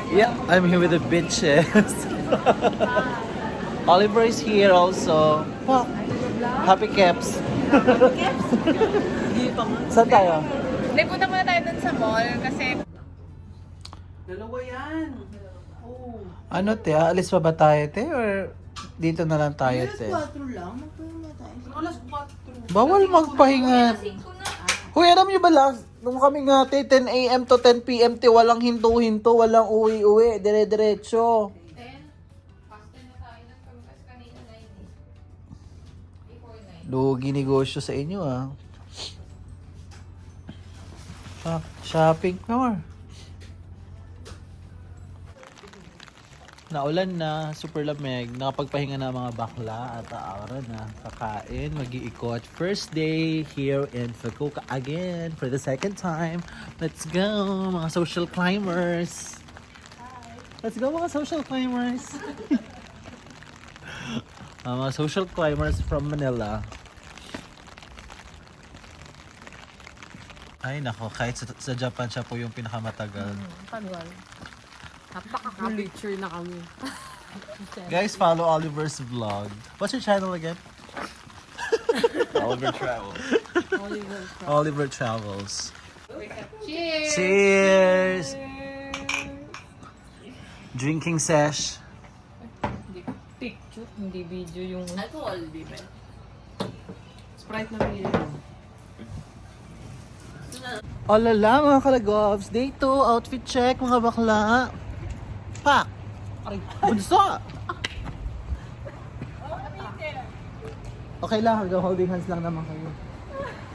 Yeah, I'm here with the bitches. Oliver is here also. Wow. Happy Caps. Saan tayo? Hindi, punta muna tayo dun sa mall kasi... Dalawa yan. Oh. Ano te? Alis pa ba tayo te? Or dito na lang tayo te? Alas 4 lang. Magpahinga tayo. Alas 4. Bawal magpahinga. Uy, alam nyo ba lang? Nung kami nga te, 10 a.m. to 10 p.m. te, walang hinto-hinto, walang uwi-uwi, dire-diretso. Lugi negosyo sa inyo ah. Shopping more. Naulan na, super lamig, nakapagpahinga na mga bakla at aara na kakain, mag-iikot. First day here in Fukuoka again for the second time. Let's go mga social climbers. Let's go mga social climbers. Mga social climbers from Manila. Ay nako, kahit sa Japan siya po yung pinakamatagal. Panual. Napaka-culture na kami. Guys, follow Oliver's vlog. What's your channel again? Oliver Travel. Oliver Travels. Cheers! Cheers! Drinking sesh. Hindi picture, hindi video yung... Alcohol, di ba? Sprite na rin. Olala mga kalagobs. Day 2, outfit check mga bakla. Pak! Bunso! Okay lang, hanggang holding hands lang naman kayo.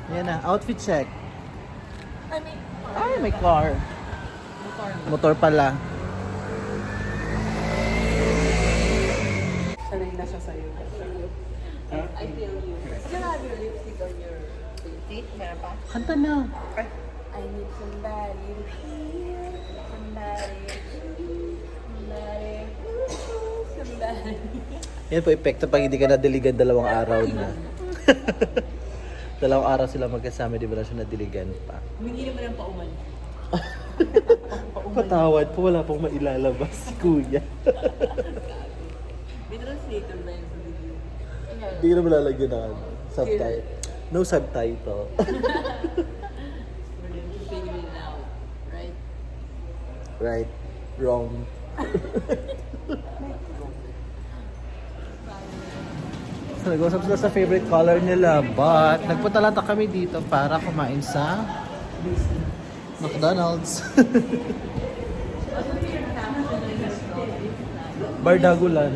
Ayan na, outfit check. Ay, may car. Motor pala. Sanay na siya sa'yo. I feel you. Still have your lipstick on your teeth? Meron pa? Kanta na. I need somebody to hear. Somebody. Yan po epekto pag hindi ka nadiligan 2 araw na. 2 araw sila magkasama, di ba na siya nadiligan pa. Humingi naman ng pauman. Patawad po, wala pong mailalabas si kuya. May translator ba yun sa video? Hindi ka na malalagyan ng subtitle. No subtitle. We're going to figure it out. Right? Right. Wrong. So, nag-usap sila sa favorite color nila, but nagpunta lang kami dito para kumain sa McDonald's. Bardagulan.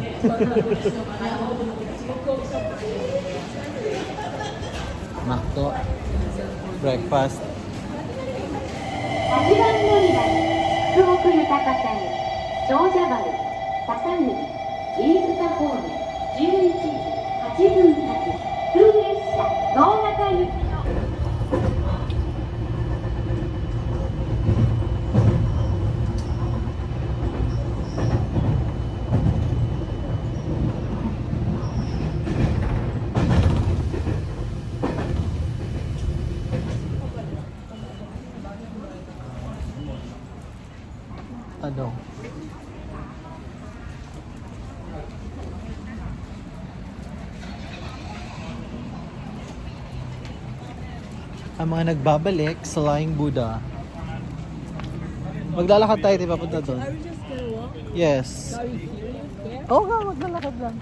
Makto. Breakfast. 8番乗り場に福北豊かさに長者原坂国飯塚方面11時8分発風列車同型行きの Ano? Ang mga nagbabalik sa Lying Buddha. Maglalakad tayo, di ba? Punta doon. Are we just gonna walk? Yes. Are we serious there? Oo nga, maglalakad lang.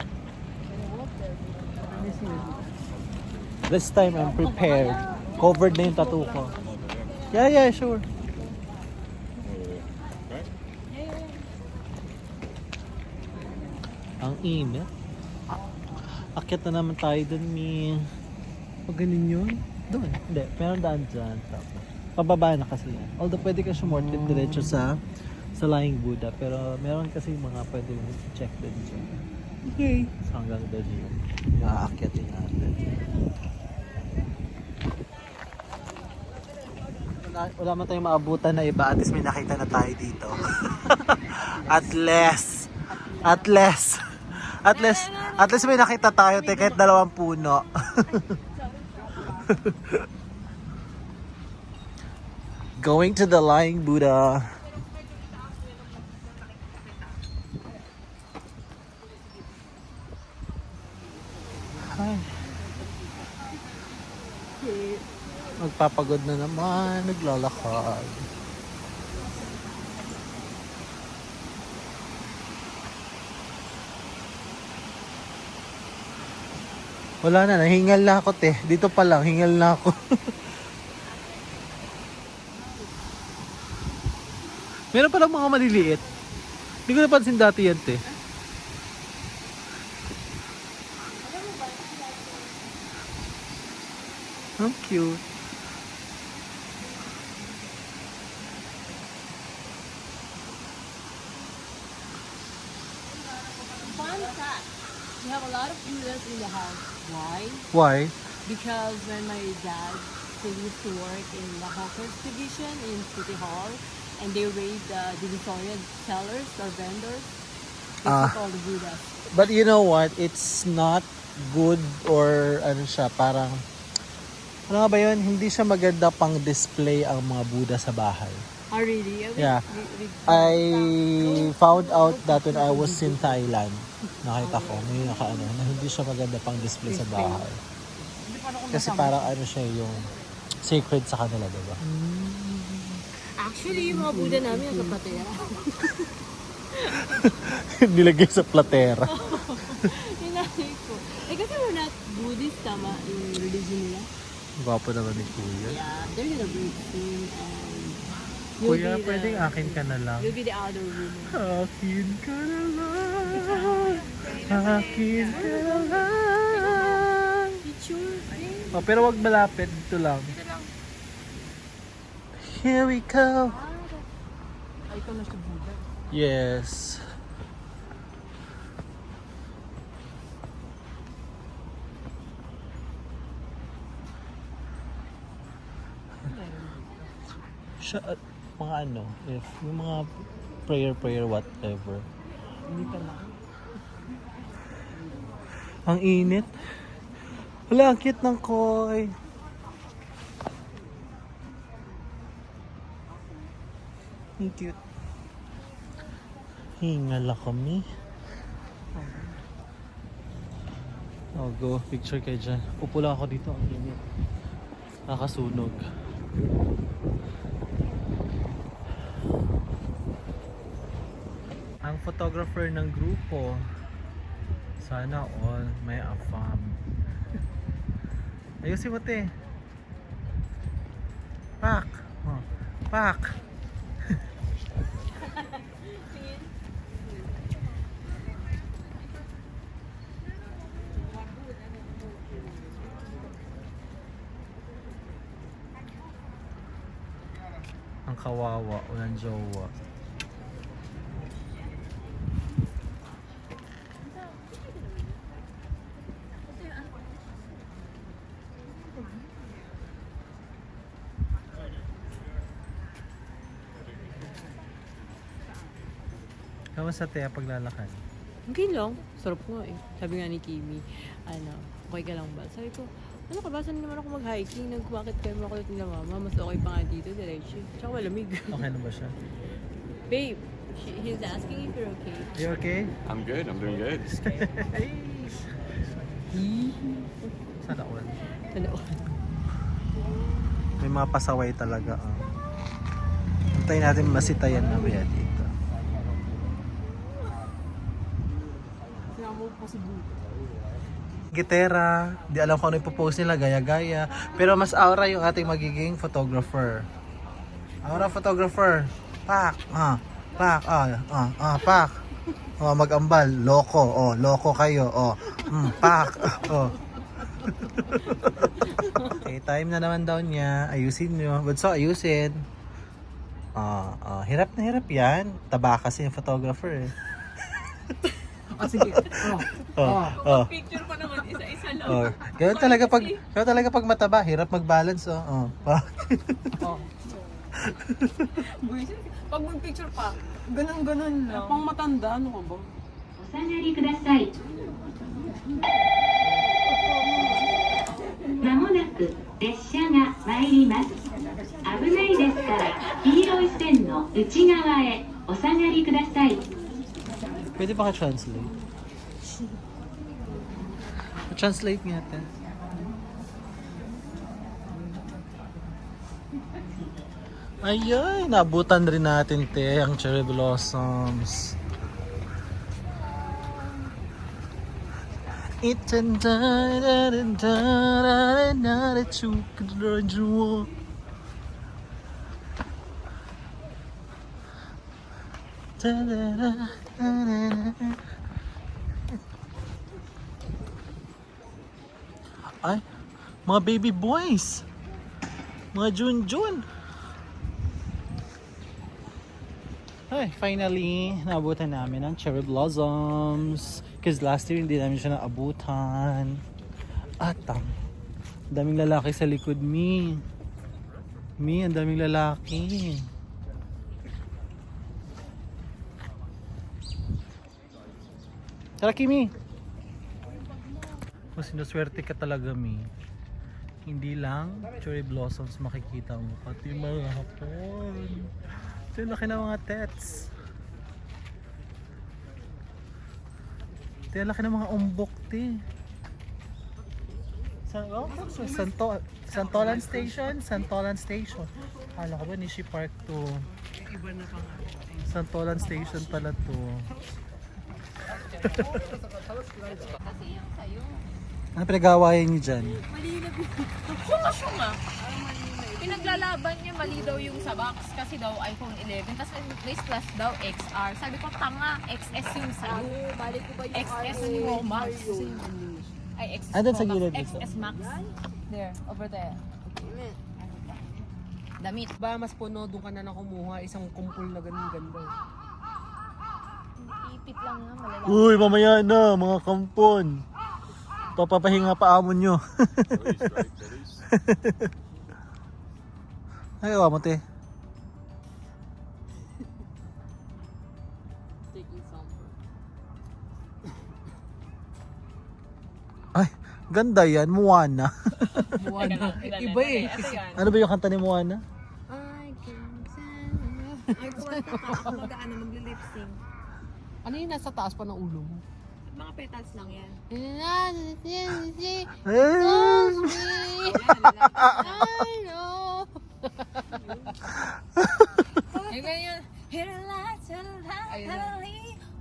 This time I'm prepared. Covered na yung tattoo ko. Yeah, sure. Ang init. Akyat na naman tayo dun, Mi. Pag ganun yun? Doon. Hindi, meron daan dyan. Tapos, pababa na kasi yan. Although pwede ka sumorted diretso sa Lying Buddha. Pero meron kasi mga pwede check din dyan. Okay. So hanggang doon yung maakyatin natin. Wala man tayong maabutan na iba. At least may nakita na tayo dito. At least may nakita tayo kahit 2 puno. Going to the Lying Buddha. Magpapagod na naman, naglalakad. Wala na, nahingal na ako te. Dito pa lang, hingal na ako. Meron palang mga maliliit. Hindi ko napansin dati yan te. Ang cute. Fun fact, we have a lot of Buddhas in the house. Why? Why? Because when my dad used to work in the Hawkers division in City Hall, and they raid the Divisoria sellers or vendors, they Ah. took all the Buddhas. But you know what? It's not good or ano siya, parang ano nga ba yun? Hindi siya maganda pang display ang mga Buddha sa bahay. Oh, really? Yeah. I found out that when I was in Thailand, nakita ko, may nakaano, na hindi siya maganda pang display sa bahay. Kasi parang ano siya yung sacred sa kanila, diba? Actually, yung mga Buddha namin nasa patera. Nilagay sa platera. Hinanay ko. Kasi we're not Buddhist, tama, yung religion nila. Gwapo naman ni Kuya. Yeah, they're gonna break soon and Kuya, pwedeng akin ka na lang. you'll be the other woman. Akin ka na lang. Akin ka na lang. Picture? Oh, pero wag malapit. Dito lang. Here we go. Ay, ikaw na siya Buddha. Yes. Siya, mga ano, if yung mga prayer, whatever. Hindi pa lang. Ang init. Wala, ang cute ng koi. Ang cute. Hingal kami. Oh, go. Picture kayo dyan. Upo lang ako dito. Ang init. Nakasunog. Ang photographer ng grupo, sana all may afam. Ayusin mo te. Pak. Oh. Pak. Ang kawawa, walang jowa. Kamusta tayo paglalakad? Okay lang. Sarap nga eh. Sabi nga ni Kimi, okay ka lang ba? Sabi ko, ano ka ba? Saan naman ako mag-hiking? Nagkumakit kayo makulit nila mama. Mas okay pa nga dito, diretso. Tsaka malamig. Okay na ba siya? Babe, he's asking if you're okay. You okay? I'm good. I'm doing good. Sana all. Ano? May mga pasaway talaga. Antayin natin masitayan mamaya dito. Sinamo pa si Buddha. Gitera, di alam kung ano ipopost nila, gaya-gaya. Pero mas aura yung ating magiging photographer. Aura photographer. Pak, pak, pak. Mag-ambal, loko, loko kayo, pak, Okay, time na naman daw niya. Ayusin nyo. Bunso, ayusin. Hirap na hirap yan. Taba kasi yung photographer eh. Sige. Picture pa naman, isa-isa lang. Ganun talaga pag mataba, hirap mag-balance. Pag mag-picture pa, ganun-ganun lang. Pang matanda, ano ka ba? お下がりください。まもなく列車が参ります。危ないですから黄色い線の内側へお下がりください。 Pwede ba ka-translate? Translate nga ate. Ayun, naabutan rin natin te ang cherry blossoms. Ay, mga baby boys. Mga Junjun. Ay, finally, naabutan namin ang cherry blossoms. Because last year, hindi namin siya naabutan. At daming lalaki sa likod, Mi. Mi, ang daming lalaki. Tara, Kimi. Mas sinuswerte ka talaga, Mi. Hindi lang cherry blossoms makikita mo, pati mga hapon. Ito yung laki ng mga tets. Ito yung laki ng mga umbok, te. Santolan Station? Santolan Station. Akala ko ba Nishi Park to? Santolan Station pala to. Ano pinag-aawayan niyo dyan? Syunga-syunga. Pinaglalaban niya, mali daw yung sa box kasi daw iPhone 11. Tapos may slash daw XR. Sabi ko, tanga, XS yung sa'yo. XS yung Pro Max. Ay, XS Andun sa Pro gilid Max. dito. XS Max. There, over there. Damit. Ba mas puno, doon ka na kumuha isang kumpul na ganun ganda. Ipit lang nga, malalaki. Uy, mamaya na, mga kampon. Papapahinga pa amon nyo. Ay, awa mo, te. Ay, ganda yan, Moana. Moana. Iba eh. Ano ba yung kanta ni Moana? I can tell. Ay, kumanta ka. Ako mag-ano, magli-lip-sync. Ano yung nasa taas pa ng ulo mo? Mga petals lang yan. I know. Yung ganyan.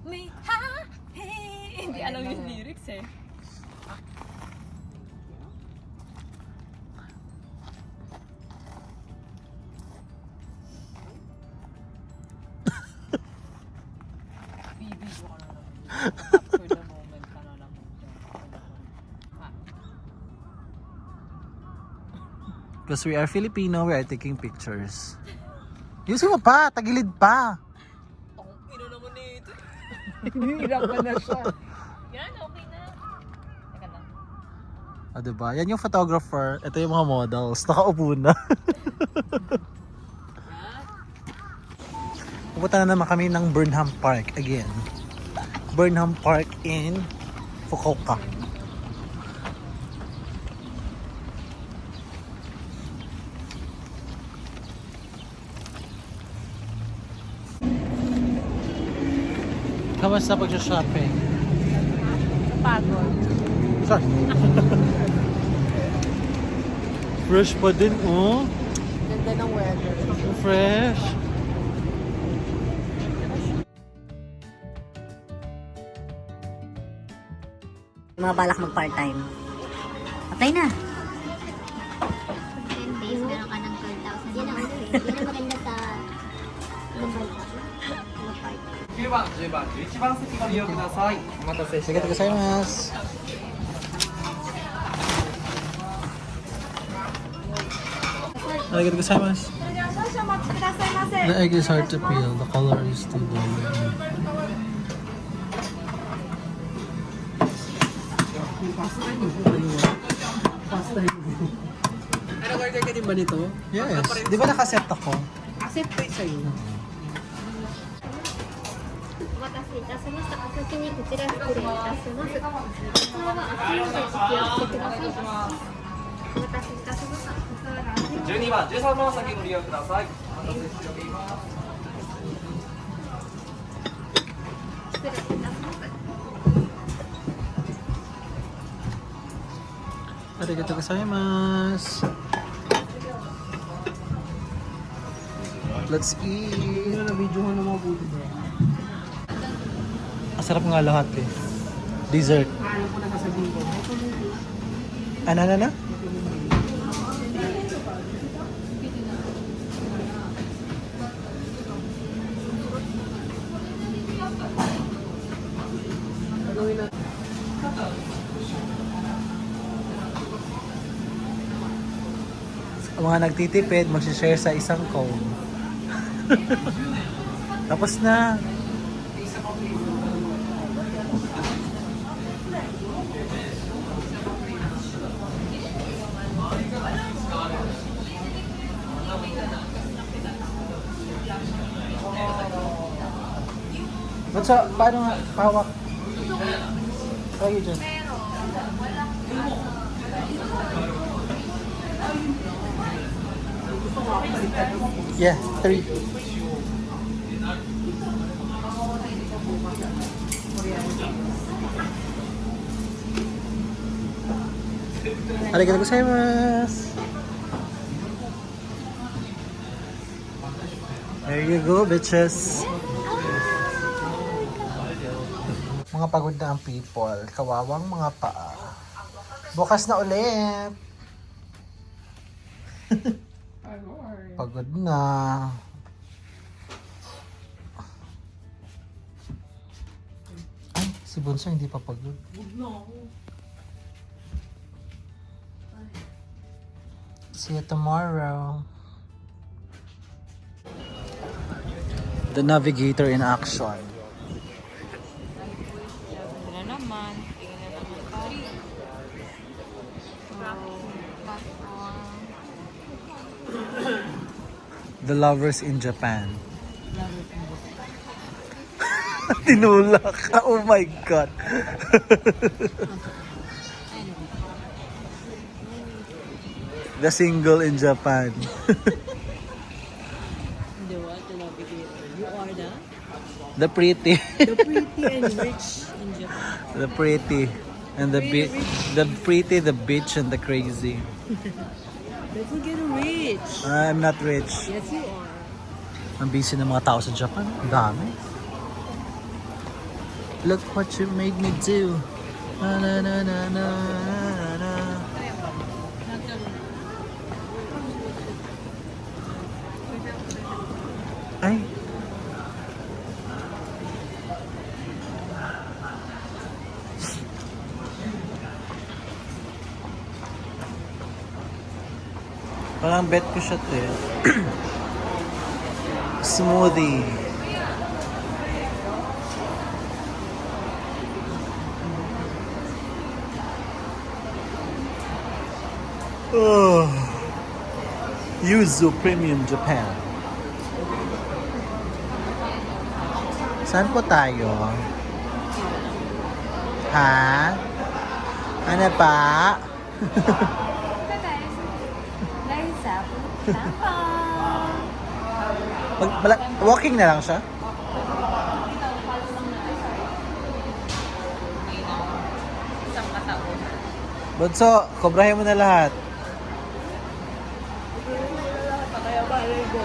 Me happy. Hindi alam yung lyrics eh. Bibidyo ka na lang. Capture the moment ka na lang. Because we are Filipino, we are taking pictures. Yusin mo pa, tagilid pa. Ino naman nito. Hinihirapan na siya. Yan, okay na. Teka lang. O, diba? Yan yung photographer. Ito yung mga models. Nakaupo na. Pupunta na naman kami ng Burnham Park again. Burnham Park in Fukuoka. Kamusta pag-shopping? Pagod. Sorry. Fresh pa din, oh. Ganda ng weather. Fresh. Mga balak mag part-time. Patay na. 10 days, meron ka ng 12,000. Yan ang ano eh. Yan ang maganda sa Dubai.10番、10番、11番席ご利用ください。お待たせし Sige, tagasayimasu. Arigatou gozaimasu. The egg is hard to peel. The color is too dull. Ano, order ka din ba nito? Yes. Di ba nakaset ako? Accept pa sa'yo. お待たせいたしました。お先にこちら失礼いたします。こちらは熱いのでお気をつけください。お待たせいたしました。お皿が熱いので12番、13番先ご利用ください。お待たせしております。失礼いたします。 Arigatou gozaimasu. Let's eat. Na-video ko ng mga buti ba? Masarap nga lahat eh. Dessert. Ano po nakasabihin ko? Ano? Gagawin natin. Ang mga nagtitipid, magsishare sa isang cone. Tapos na. What's up? Paano nga? Pawak. Kayo dyan. Yeah, 3. Arigatou gozaimasu. There you go, bitches. Mga pagod na ang people. Kawawang mga paa. Bukas na ulit. Pagod na. Ay, si Bunso hindi pa pagod. See you tomorrow. The navigator in action. Ito na naman. Tingnan na naman tayo. The lovers in Japan. Tinulak ka. Oh my God. The single in Japan. The what? The navigator. You are The pretty. the pretty and rich in Japan. The pretty. And the the pretty, the bitch, and the crazy. Let's get rich. I'm not rich. Yes, you are. Ang busy ng mga tao sa Japan. Ang dami. Look what you made me do. Na na na na na na. Ay. Parang bet ko siya te. Smoothie. Oh. Yuzu Premium Japan. Saan po tayo? Ha? Ano pa? Walking na lang siya? Isang kataon. Bunso, kobrahin mo na lahat. Kaya ba, go.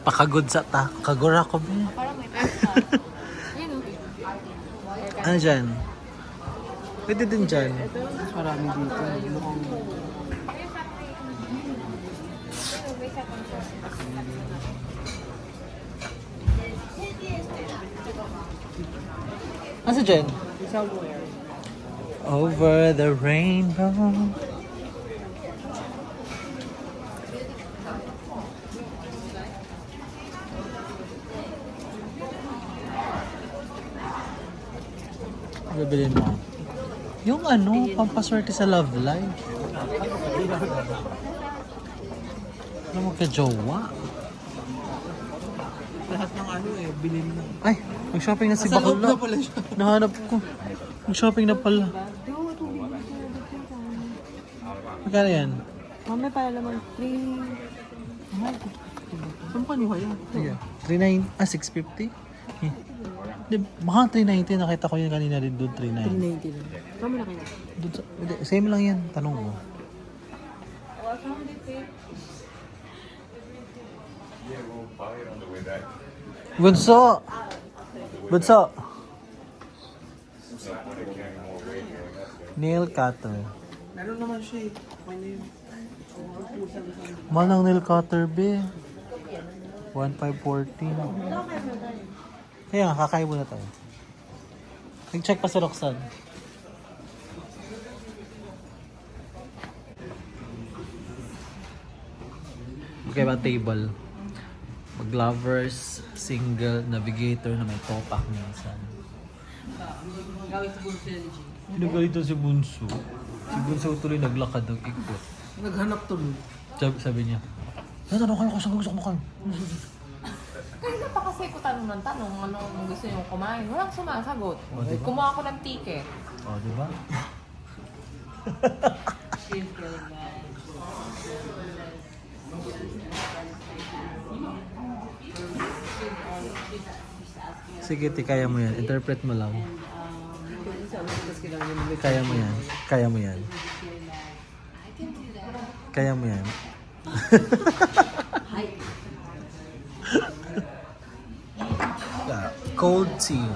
Pakagod sa ta. Kagura ko ba? Parang may pasta. Yan o. Ano dyan? Pwede din dyan. Mas marami dito. Mukhang Asa dyan? somewhere. Over the rainbow. Bibilin mo. Yung ano, pampaswerte sa love life. Ano magka-jowa? Lahat ng ano bilhin na. Ay, mag-shopping na si Nasa loob Bakla. na pala siya. Nahanap ko. Mag-shopping na pala. Magkano yan? Mamaya pala naman 3... Saan pa niya yan? Sige. 3.9, 6.50? Di, baka 390, nakita ko yun kanina din doon, 390. 390 lang. Kamo na kayo. Doon sa, hindi, same lang yan, tanong mo. Bunso! Bunso! Nail cutter. Meron naman siya eh. Okay na yun. Mahal ng nail cutter, be. 1,514. Kaya nga, kakain muna tayo. Nag-check pa si Roxanne. Okay ba table? Mag-lovers, single, navigator na may topak minsan. Gawin sa bunso yan, G. Pinagalito si Bunso. Si Bunso tuloy naglakad ng ikot. Naghanap tuloy. Sabi niya, tanong kayo kung saan gusto ko kumain. Kanina pa kasi ko tanong ng tanong, anong gusto nyo kumain. Walang sumasagot. diba? Kumuha ako ng ticket. O, di ba? Sige, ti, kaya mo yan. Interpret mo lang. Kaya mo yan. Kaya mo yan. Kaya mo yan. Cold tea.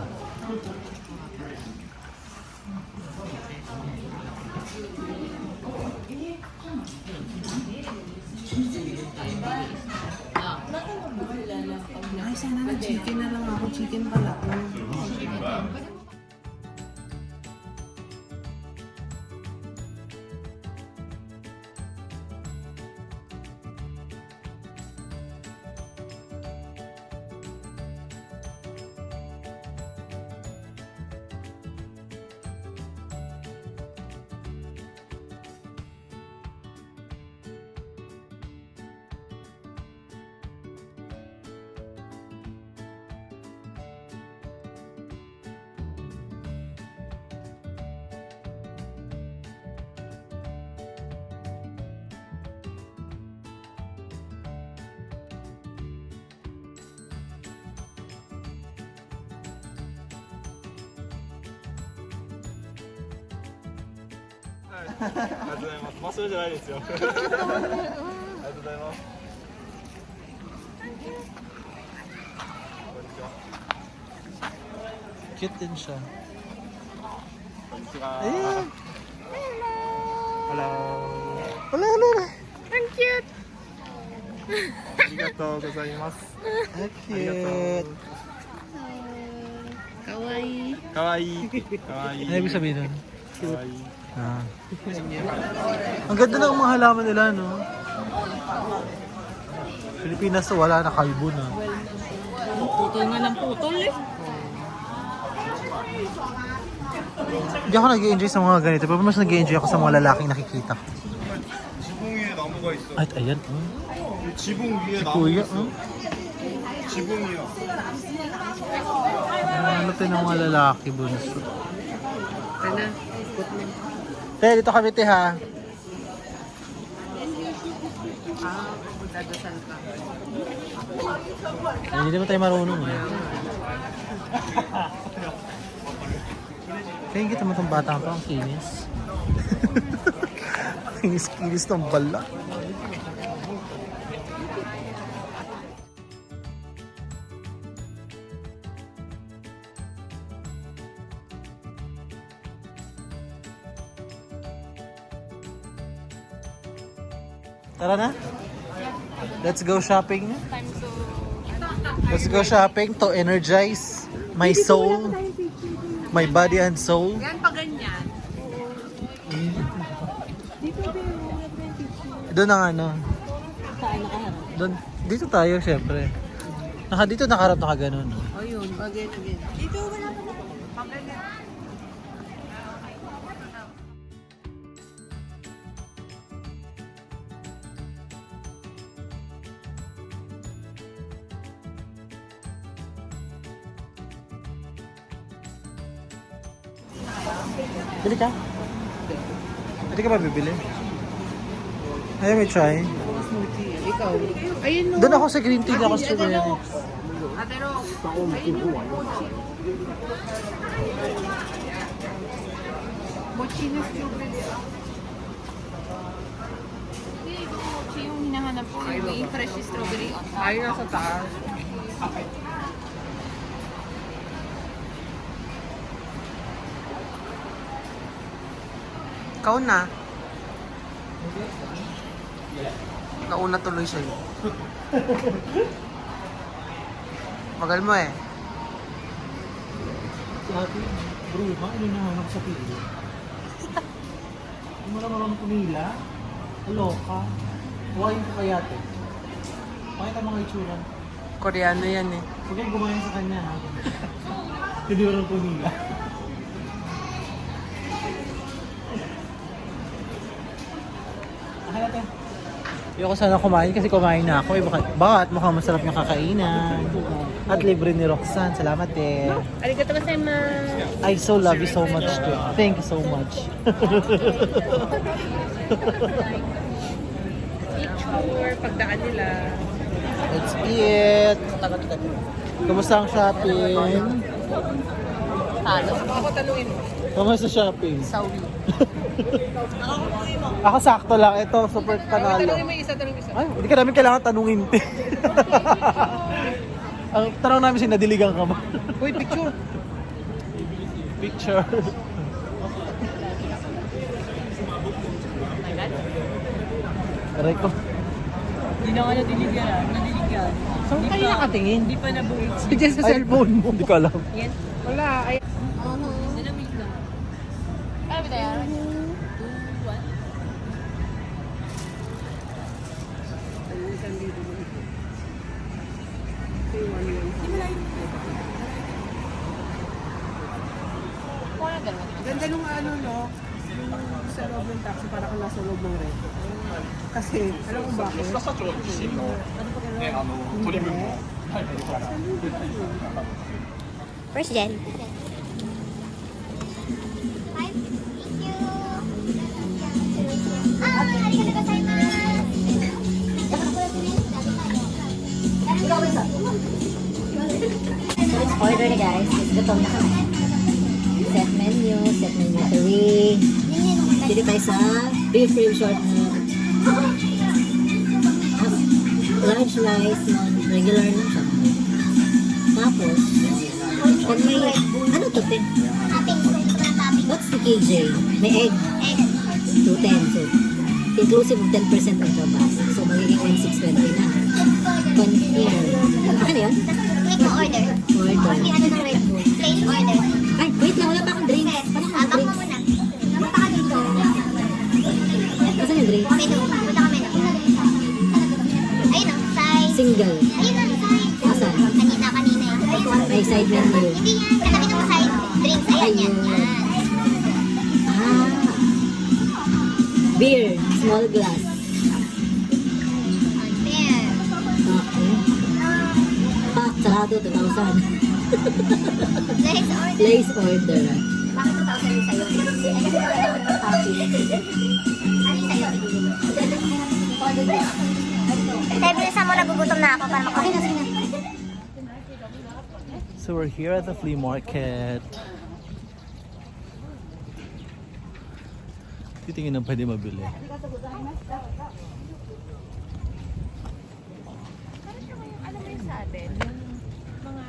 Ay, sana na chicken na lang ako. Chicken pala. Cute din siya. Konnichiwa. Ayan. Hello. Wala, wala. Arigatou gozaimasu. Cute. Kawaii. Kawaii. Ano ibig sabihin nun? Kawaii. Ah. Ang ganda ng mga halaman nila, no? Pilipinas to, wala na, kalbo na. Putol nga ng putol eh. Hindi ako nag-i-enjoy sa mga ganito, pero mas nag-i-enjoy ako sa mga lalaking nakikita ko. 지붕 위에 나무가 있어. Ay, ayan, 지붕 위에 Si 나무가 Kuya, 있어. 지붕이요. Ano tayo ng mga lalaki, bunso? Sana. Te, dito kami, te, ha? Magdadasal ka. Hindi naman tayo marunong, eh. Kaya kita mo itong bata pa, ang kinis. Kinis-kinis ng bala. Tara na. Let's go shopping. Let's go shopping to energize my soul, my body and soul. Yan pa ganyan. Doon ang ano. Saan nakaharap? Doon, dito tayo syempre. Dito nakaharap na kaganon. O yun, bagay na ganyan. Dito wala pa na. Pagganyan. Bili ka? Hindi ka ba bibili? Ayaw may try. Ikaw. Ayun no. Doon ako sa green tea, ako strawberry. Ate Ro, ayun yung mochi. Mochi na strawberry. Hindi, ito mochi yung hinahanap ko. Yung may fresh strawberry on top. Ayun nasa taas. Ikaw na. Nauna tuloy sa'yo. Magal mo eh. Sabi, bro, ano nahanap sa pili? Hindi mo na marunong pumila? Aloka. Huwain ko kaya ito. Pakita mga itsura. Koreano yan eh. Sige, gumayon sa kanya ha. Hindi mo marunong pumila. Akala natin. Ayoko sana kumain kasi kumain na ako. Bakit? Mukhang masarap yung kakainan. At libre ni Roxanne. Salamat eh. Arigato gozaimasu. I so love you so much too. Thank you so much. Picture, pagdaan nila. Let's eat. Kamusta ang shopping? Talo. Ako taluin mo. Kamusta shopping? Sawi. Ako sakto lang. Ito, super panalo. Taluin mo isa. Ay, hindi ka namin kailangan tanungin. Ang tanong namin si nadiligan ka ba? Uy, picture. Picture. Aray ko. Hindi na nga nadiligan. Saan kayo nakatingin? Hindi pa nabuo. Diyan sa cellphone mo. Hindi ko alam. Wala. Ay. Dinamit lang. Ano ba tayo? 2, 1. Ganda nung ano, no? Yung sa loob ng taxi, para kang nasa loob ng red. Kasi, alam mo bakit? First gen. So it's order na guys. It's gutom na kami. Set menu 3. Dito tayo sa beef rib short na large rice, regular na siya. Tapos, pag may, ano to, te? What's the KJ? May egg? 210. So, inclusive of 10% of the bus. So, magiging 1,620 na. Confirm. Ano yun? Click mo order. Order. Ano ng Red Bull? Place order. Ay, wait lang. Wala pa akong drinks. Paano akong Abang mo drinks? muna. Punta ka dito. Kasan yung drinks? Menu. Punta ka menu. Ayun o. Side. Single. Ayun o. Side. Asan? Kanina eh. May side menu. Hindi yan. Katabi ng side. Drinks. Ayan yan. Yan. Ah. Beer. Small glass. There. Okay. Pack. Sarado. 2,000. Place order. Place order. Bakit 2,000 yung sa'yo? Ay, kasi wala akong copy. Ano yung sa'yo? Order din. Tayo, bilisan mo, nagugutom na ako para makain na. Sige na. So we're here at the flea market. Titingin ng pwede mabili. Alam mo yung sa atin? Yung mga...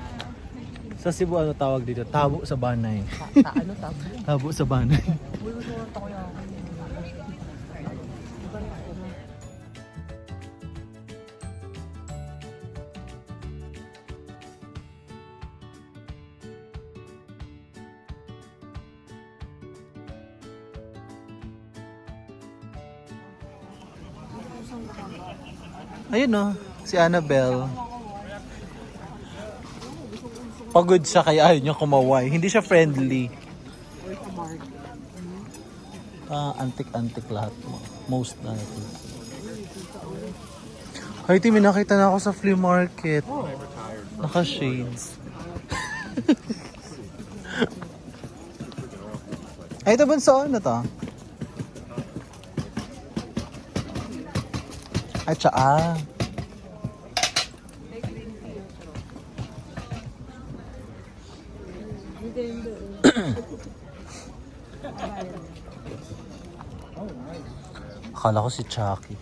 Sa Cebu, ano tawag dito? Tabo sa banay. Ano tabo? Tabo sa banay. Ayun no, si Annabelle. Pagod siya kaya ayaw niya kumaway. Hindi siya friendly. Antik-antik lahat. Most na ito. Ay, may nakita na ako sa flea market. Naka-shades. Ay, ito bunso. Ano to? Ay, tsaa. Nintendo. Akala ko si Chucky.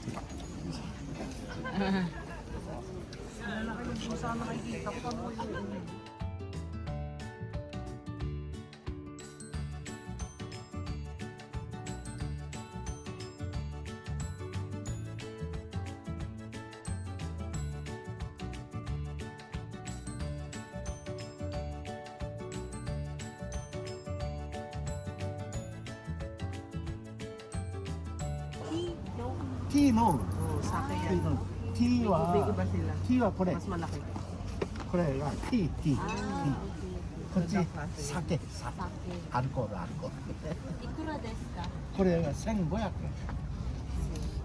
T の Oo, sake yan. T は Big iba sila. T はこれ Mas malaki. これが T こっち酒アルコールいくらですか？これが1500円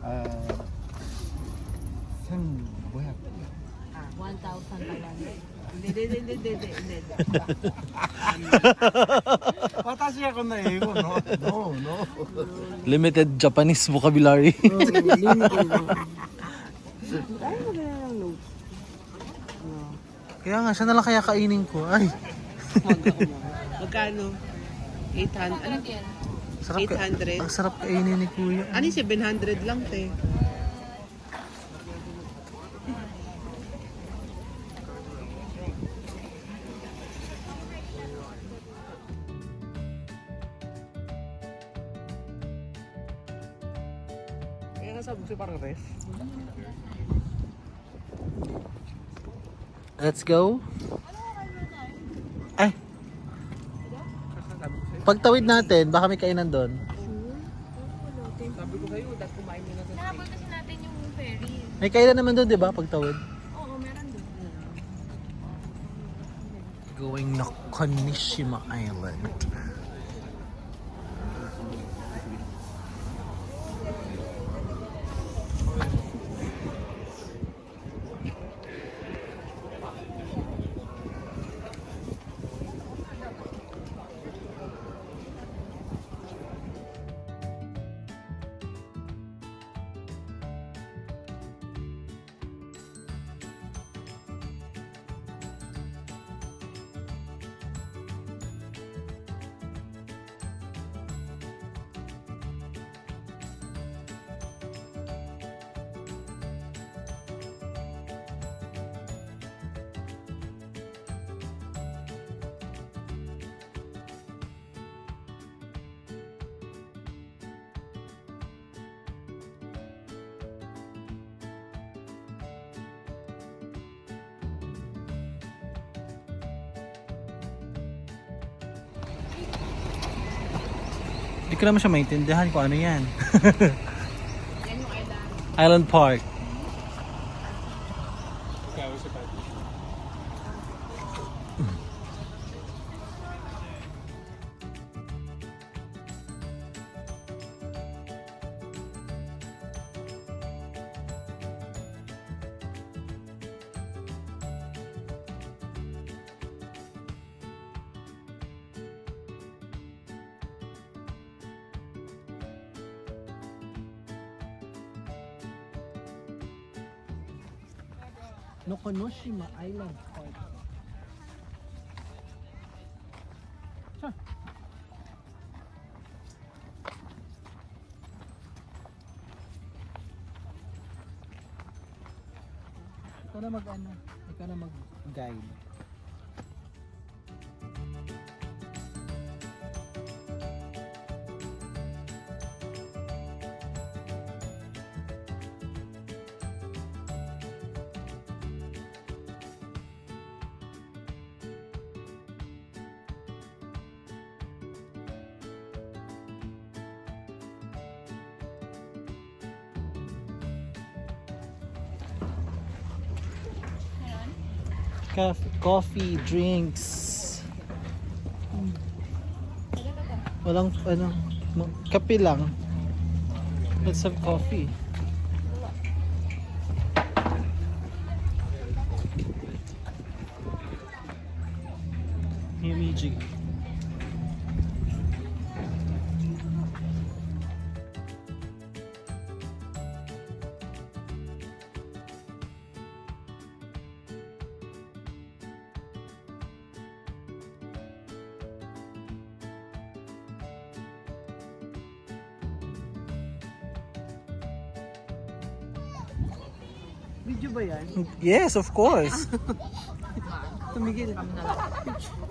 あ1500円 1,000 pa lang. Hindi. 私はこんな英語の No Limited Japanese vocabulary. Ay, maganda ng notes. Kaya nga, siya na lang kaya kainin ko. Ay, Magkano? 800? Ano? sarap 800? Ang sarap kainin ni Kuya. Ano yung 700 lang, te? Kaya nga sabi ko parang ref. Let's go. Ay, Sabi ko sa'yo. pagtawid natin, baka may kainan doon. Sabi ko sa'yo, dahil kumain nyo na sa Nahabol kasi natin yung ferry. May kainan naman doon, di ba? Pagtawid. Oo, meron doon. Going na Konishima Island. Hindi ko naman siya maintindihan kung ano yan. Yan yung island. Island Park. Nokonoshima Island Park. Ikaw na ikaw na mag-guide. Coffee, drinks. Walang kape lang. Let's have coffee. Himeji. Video ba yan? Yes, of course. Tumigil.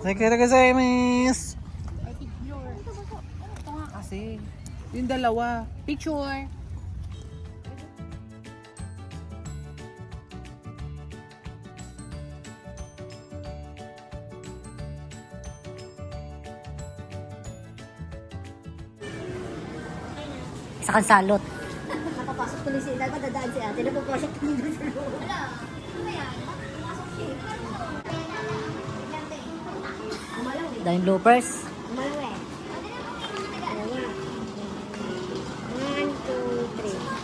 Nakikita Ito nga kasi. Yung dalawa. Picture. Sa kansalot. Napapasok tuloy sila, dadaan si ate, napapasok tuloy sa loob. Wala. Daming bloopers. Malawi. Dalawa. 1, 2, 3.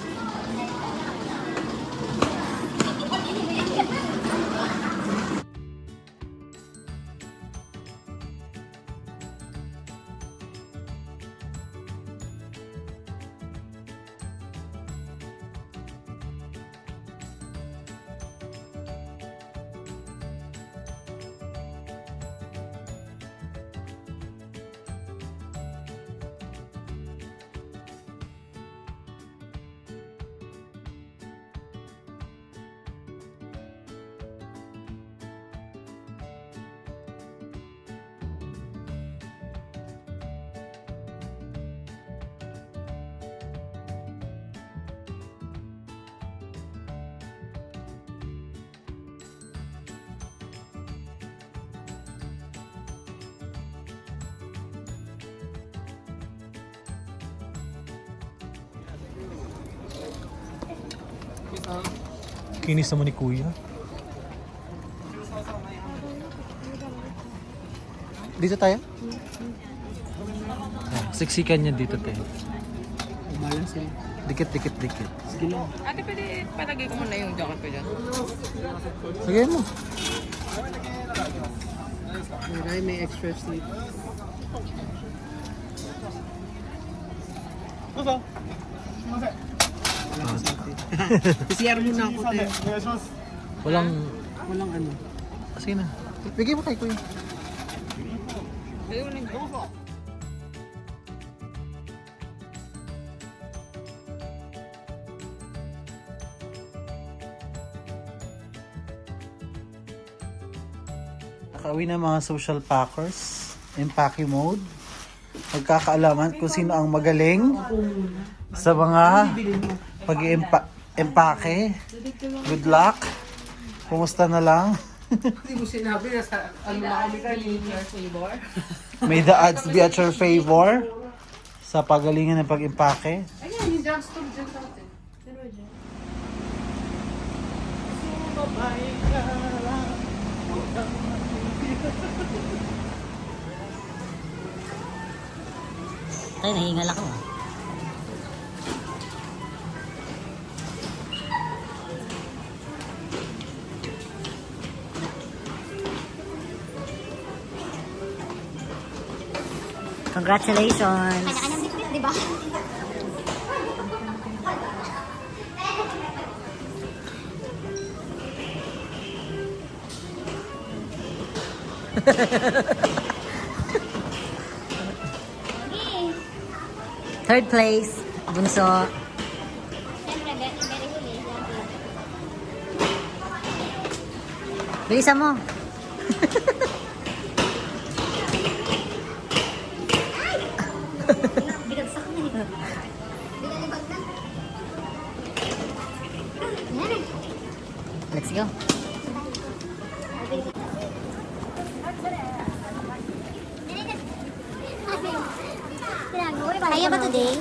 Kinis naman ni Kuya. Dito tayo? Oh, siksikan niya dito tayo. Umalang sila. Dikit. Sige lang. Ate, pwede palagay ko muna yung jacket ko dyan. Sige mo. May extra sleep. CR muna ako, te. Walang... Walang ano. Sige na. Bigay mo kay Kuya. Nakauwi na mga social packers. Empake mode. Magkakaalaman kung sino ang magaling sa mga pag-empake. Good luck. Kumusta na lang? Hindi mo sinabi na sa ano na kami kanina. May the odds be at your favor sa pagalingan ng pag-empake. Ayan, yung drugstore dyan sa atin. Pero dyan. Tayo, nahingal ako. Congratulations! Kanya-kanyang bitbit, di ba? Third place, Bunso. Siyempre, very huli. Bilisan mo. Binagsak na eh. Binalibag na. Yan. Let's go. Kaya ba today?